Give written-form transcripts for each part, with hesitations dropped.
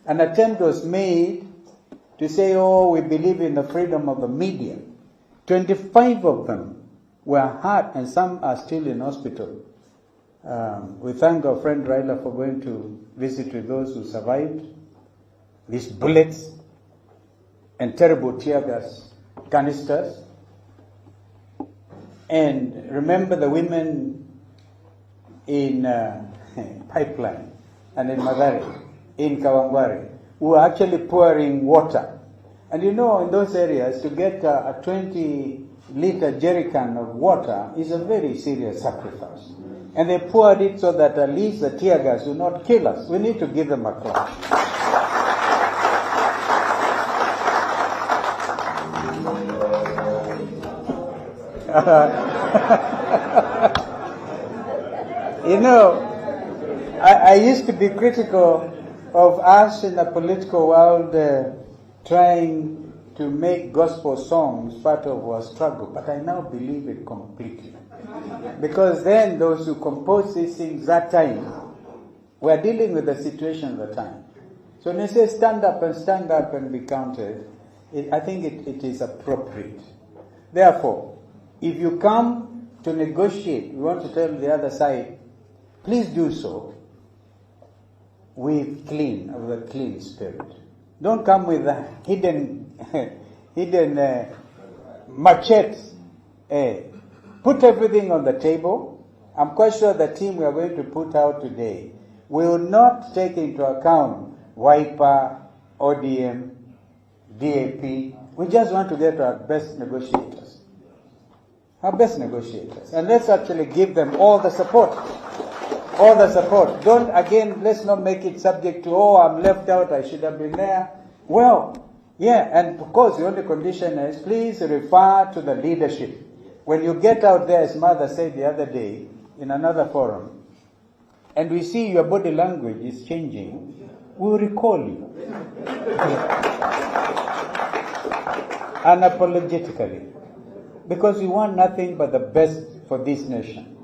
an attempt was made to say, oh, we believe in the freedom of the media. 25 of them were hurt, and some are still in hospital. We thank our friend Raila for going to visit with those who survived these bullets and terrible tear gas canisters. And remember the women in Pipeline and in Mathare, in Kawangware, who were actually pouring water. And you know, in those areas, to get a 20-liter jerrycan of water is a very serious sacrifice. And they poured it so that at least the tear gas will not kill us. We need to give them a clap. You know, I used to be critical of us in the political world trying to make gospel songs part of our struggle, but I now believe it completely. Because then those who composed these things that time were dealing with the situation at the time. So when they say stand up and be counted, I think it is appropriate. Therefore, if you come to negotiate, you want to tell the other side, please do so with a clean spirit. Don't come with a hidden machetes. Put everything on the table. I'm quite sure the team we are going to put out today will not take into account Wiper, ODM, DAP. We just want to get our best negotiators. And let's actually give them all the support. Let's not make it subject to, oh, I'm left out, I should have been there. Well, yeah, and of course the only condition is please refer to the leadership. When you get out there, as Mother said the other day in another forum, and we see your body language is changing, we'll recall you. Unapologetically. Because we want nothing but the best for this nation.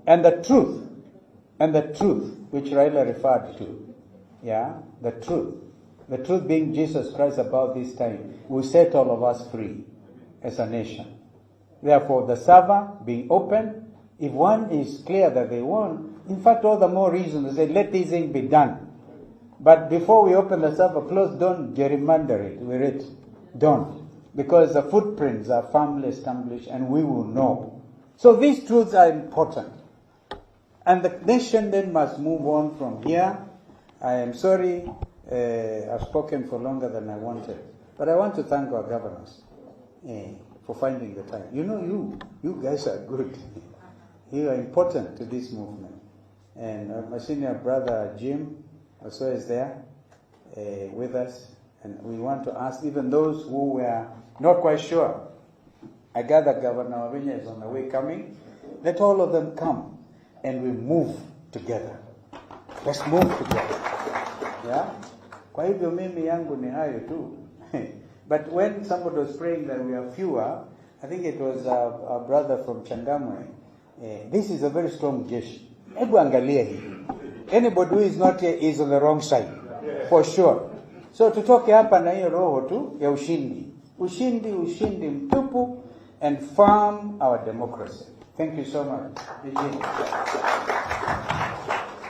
And the truth which Raila referred to, the truth being Jesus Christ about this time, will set all of us free as a nation. Therefore, the server being open, if one is clear that they won, in fact, all the more reason to say, let this thing be done. But before we open the server close, don't gerrymander it with it. Don't. Because the footprints are firmly established and we will know. So these truths are important. And the nation then must move on from here. I am sorry, I've spoken for longer than I wanted. But I want to thank our governors for finding the time. You know, you guys are good. You are important to this movement. And my senior brother Jim also is there with us. And we want to ask even those who were not quite sure. I gather Governor Wavinya is on the way coming. Let all of them come and we move together. Let's move together. Yeah? Kwa hivyo mimi yangu ni hayo tu. But when somebody was praying that we are fewer, I think it was our brother from Changamwe. This is a very strong jeshi. Hebu angalia hii. Anybody who is not here is on the wrong side. For sure. So tutoke hapa na hiyo roho tu ya ushindi. Ushindi mtupu, and farm our democracy. Thank you so much.